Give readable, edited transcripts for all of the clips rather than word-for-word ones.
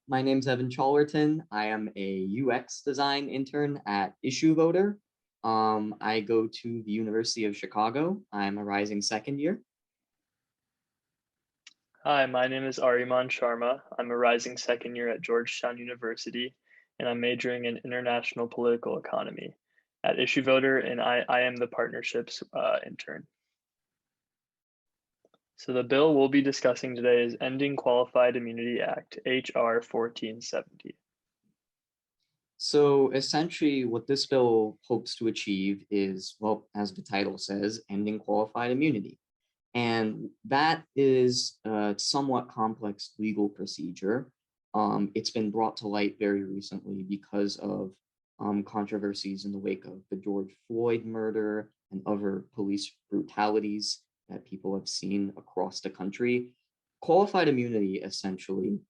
My name's Evan Cholerton. I am a UX design intern at IssueVoter. I go to the University of Chicago. I'm a rising second year. Hi, my name is Aryaman Sharma. I'm a rising second year at Georgetown University, and I'm majoring in international political economy at IssueVoter, and I am the partnerships intern. So the bill we'll be discussing today is Ending Qualified Immunity Act, HR 1470. So essentially, what this bill hopes to achieve is, well, as the title says, ending qualified immunity. And that is a somewhat complex legal procedure. It's been brought to light very recently because of controversies in the wake of the George Floyd murder and other police brutalities that people have seen across the country. Qualified immunity essentially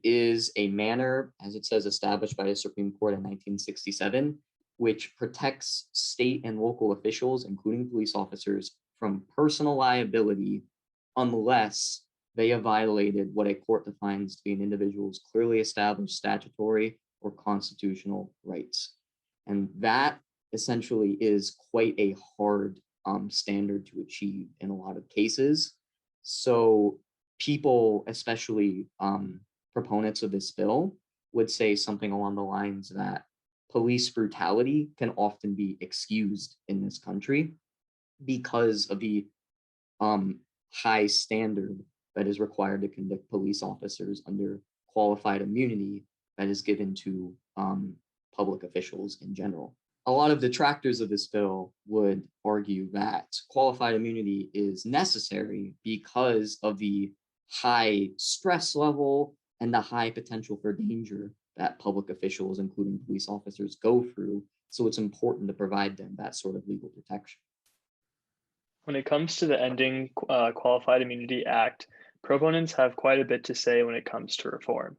is a manner, as it says, established by the Supreme Court in 1967, which protects state and local officials, including police officers, from personal liability unless they have violated what a court defines to be an individual's clearly established statutory or constitutional rights. And that essentially is quite a hard standard to achieve in a lot of cases. So people, especially proponents of this bill, would say something along the lines that police brutality can often be excused in this country because of the high standard that is required to convict police officers under qualified immunity that is given to public officials in general. A lot of detractors of this bill would argue that qualified immunity is necessary because of the high stress level and the high potential for danger that public officials, including police officers, go through. So it's important to provide them that sort of legal protection. When it comes to the Ending Qualified Immunity Act, proponents have quite a bit to say when it comes to reform.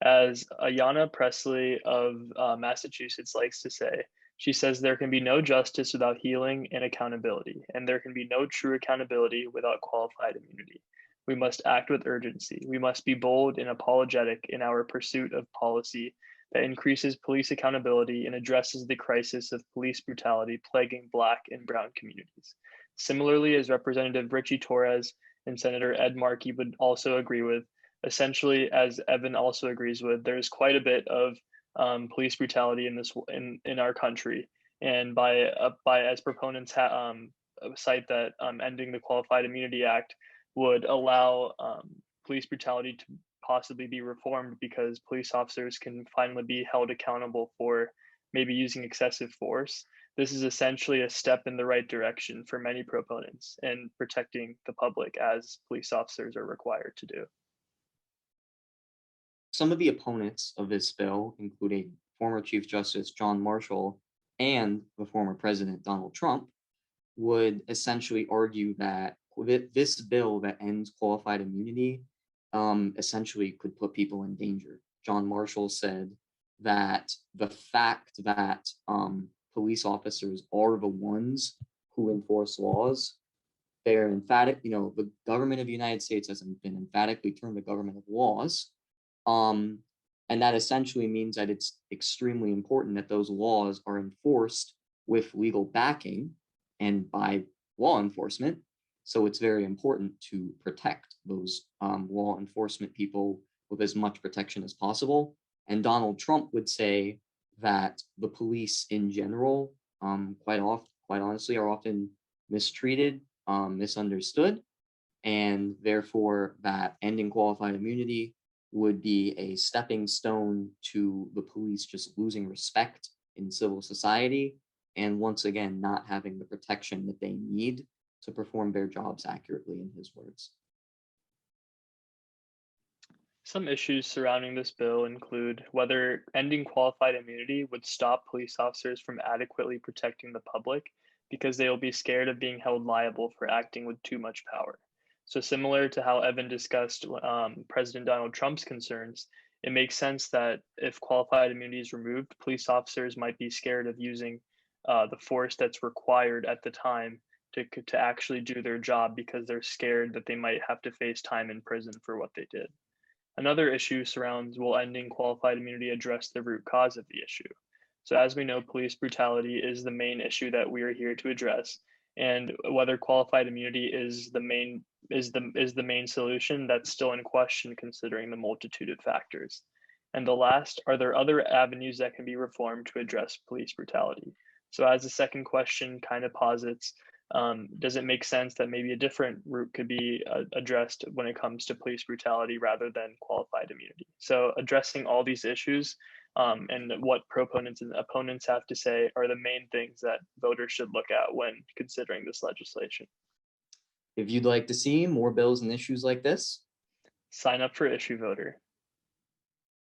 As Ayanna Pressley of Massachusetts likes to say, she says there can be no justice without healing and accountability, and there can be no true accountability without qualified immunity. We must act with urgency. We must be bold and apologetic in our pursuit of policy that increases police accountability and addresses the crisis of police brutality plaguing Black and Brown communities. Similarly, as Representative Richie Torres and Senator Ed Markey would also agree with, essentially, as Evan also agrees with, there's quite a bit of police brutality in our country, and by as proponents cite that ending the Qualified Immunity Act would allow police brutality to possibly be reformed because police officers can finally be held accountable for maybe using excessive force. This is essentially a step in the right direction for many proponents in protecting the public as police officers are required to do. Some of the opponents of this bill, including former Chief Justice John Marshall and the former President Donald Trump, would essentially argue that this bill that ends qualified immunity essentially could put people in danger. John Marshall said that the fact that police officers are the ones who enforce laws, they're emphatic, the government of the United States has been emphatically termed the government of laws. And that essentially means that it's extremely important that those laws are enforced with legal backing and by law enforcement. So it's very important to protect those law enforcement people with as much protection as possible. And Donald Trump would say that the police in general, quite honestly, are often mistreated, misunderstood, and therefore that ending qualified immunity would be a stepping stone to the police just losing respect in civil society and once again not having the protection that they need to perform their jobs accurately, in his words. Some issues surrounding this bill include whether ending qualified immunity would stop police officers from adequately protecting the public because they will be scared of being held liable for acting with too much power. So, similar to how Evan discussed President Donald Trump's concerns, it makes sense that if qualified immunity is removed, police officers might be scared of using the force that's required at the time to actually do their job because they're scared that they might have to face time in prison for what they did. Another issue surrounds, will ending qualified immunity address the root cause of the issue? So as we know, police brutality is the main issue that we are here to address. And whether qualified immunity is the main solution, that's still in question considering the multitude of factors. And the last, are there other avenues that can be reformed to address police brutality? So as the second question kind of posits, does it make sense that maybe a different route could be addressed when it comes to police brutality rather than qualified immunity? So addressing all these issues and what proponents and opponents have to say are the main things that voters should look at when considering this legislation. If you'd like to see more bills and issues like this, Sign up for IssueVoter.